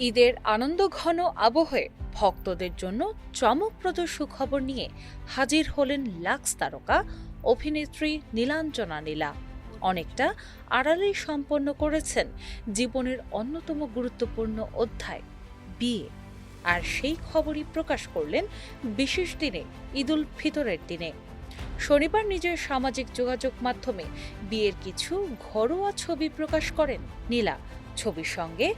ঈদের আনন্দঘন আবহে ভক্তদের জন্য চমকপ্রদ সুখবর নিয়ে হাজির হলেন লাক্স তারকা অভিনেত্রী নীলাঞ্জনা নীলা। অনেকটা আড়ালেই সম্পন্ন করেছেন জীবনের অন্যতম গুরুত্বপূর্ণ অধ্যায়, বিয়ে। আর সেই খবরই প্রকাশ করলেন বিশেষ দিনে, ঈদুল ফিতরের দিনে। শনিবার নিজের সামাজিক যোগাযোগ মাধ্যমে বিয়ের কিছু ঘরোয়া ছবি প্রকাশ করেন নীলা। ছবির সঙ্গে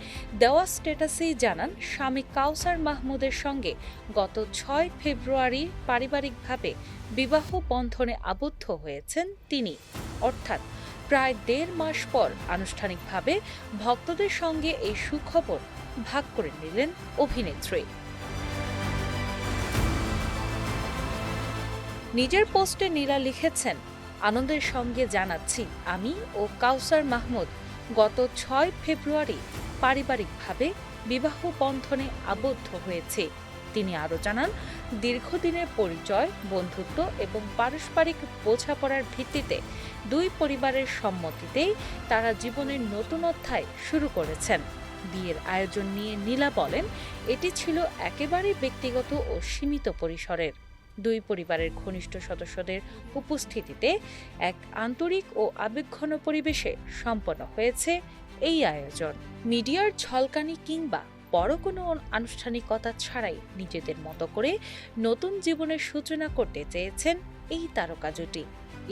দেওয়া স্ট্যাটাসেই জানান স্বামী কাউসার মাহমুদের সঙ্গে গত ৬ ফেব্রুয়ারি পারিবারিকভাবে বিবাহ বন্ধনে আবদ্ধ হয়েছেন তিনি। অর্থাৎ প্রায় ১.৫ মাস পর আনুষ্ঠানিকভাবে ভক্তদের সঙ্গে এই সুখবর ভাগ করে নিলেন অভিনেত্রী। নিজের পোস্টে নীলা লিখেছেন, আনন্দের সঙ্গে জানাচ্ছি আমি ও কাউসার মাহমুদ গত ৬ ফেব্রুয়ারি পারিবারিকভাবে বিবাহ বন্ধনে আবদ্ধ হয়েছে। তিনি আরও জানান, দীর্ঘদিনের পরিচয়, বন্ধুত্ব এবং পারস্পরিক বোঝাপড়ার ভিত্তিতে দুই পরিবারের সম্মতিতেই তারা জীবনের নতুন অধ্যায় শুরু করেছেন। বিয়ের আয়োজন নিয়ে নীলা বলেন, এটি ছিল একেবারেই ব্যক্তিগত ও সীমিত পরিসরের। দুই পরিবারের ঘনিষ্ঠ সদস্যদের উপস্থিতিতে এক আন্তরিক ও আবেগঘন পরিবেশে সম্পন্ন হয়েছে এই আয়োজন। মিডিয়ার ঝলকানি কিংবা বড় কোনো আনুষ্ঠানিকতা ছাড়াই নিজেদের মতো করে নতুন জীবনের সূচনা করতে চেয়েছেন এই তারকা জুটি।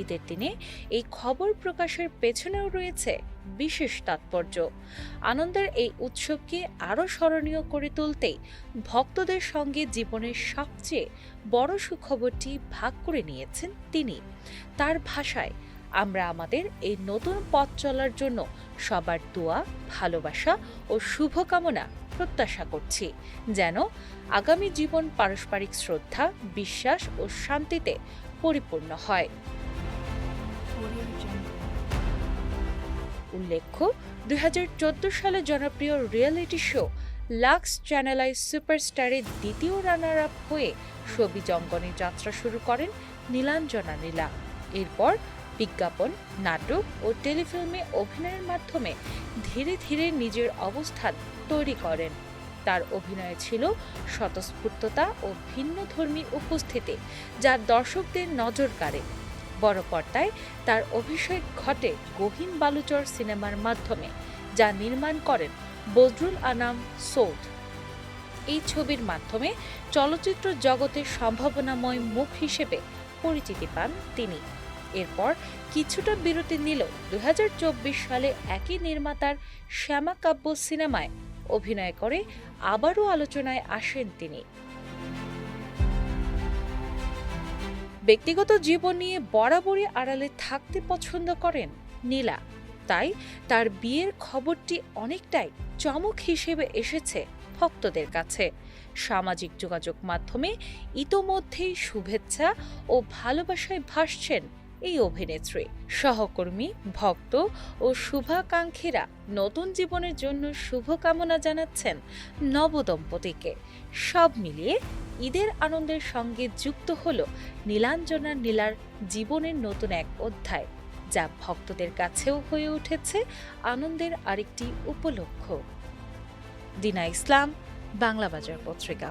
ঈদের দিনে এই খবর প্রকাশের পেছনেও রয়েছে বিশেষ তাৎপর্য। আনন্দের এই উৎসবকে আরও স্মরণীয় করে তুলতেই ভক্তদের সঙ্গে জীবনের সবচেয়ে বড় সুখবরটি ভাগ করে নিয়েছেন তিনি। তার ভাষায়, আমরা আমাদের এই নতুন পথ চলার জন্য সবার দোয়া, ভালোবাসা ও শুভকামনা প্রত্যাশা করছি, যেন আগামী জীবন পারস্পরিক শ্রদ্ধা, বিশ্বাস ও শান্তিতে পরিপূর্ণ হয়। উল্লেখ্য, ২০১৪ সালে জনপ্রিয় রিয়েলিটি শো লাক্স চ্যানেল সুপারস্টারের দ্বিতীয় রানার আপ হয়ে ছবি অঙ্গনে যাত্রা শুরু করেন নীলাঞ্জনা নীলা। এরপর বিজ্ঞাপন, নাটক ও টেলিফিল্মে অভিনয়ের মাধ্যমে ধীরে ধীরে নিজের অবস্থান তৈরি করেন। তার অভিনয়ে ছিল স্বতঃস্ফূর্ততা ও ভিন্নধর্মী উপস্থিতি, যা দর্শকদের নজর কাড়ে। বড় পর্দায় তার অভিষেক ঘটে গহীন বালুচর সিনেমার মাধ্যমে, যা নির্মাণ করেন বদরুল আনাম সৌদ। এই ছবির মাধ্যমে চলচ্চিত্র জগতের সম্ভাবনাময় মুখ হিসেবে পরিচিতি পান তিনি। এরপর কিছুটা বিরতি নিলেও ২০২৪ সালে একই নির্মাতার শ্যামা কাব্য সিনেমায় অভিনয় করে আবারও আলোচনায় আসেন তিনি। ব্যক্তিগত জীবন নিয়ে বরাবরই আড়ালে থাকতে পছন্দ করেন নীলা, তাই তার বিয়ের খবরটি অনেকটাই চমক হিসেবে এসেছে ভক্তদের কাছে। সামাজিক যোগাযোগ মাধ্যমে ইতোমধ্যেই শুভেচ্ছা ও ভালোবাসায় ভাসছেন এই অভিনেত্রী। সহকর্মী, ভক্ত ও শুভাকাঙ্ক্ষীরা নতুন জীবনের জন্য শুভকামনা জানাচ্ছেন নবদম্পতিকে। সব মিলিয়ে ঈদের আনন্দের সঙ্গে যুক্ত হল নীলাঞ্জনা নীলার জীবনের নতুন এক অধ্যায়, যা ভক্তদের কাছেও হয়ে উঠেছে আনন্দের আরেকটি উপলক্ষ। দিনা ইসলাম, বাংলা বাজার পত্রিকা।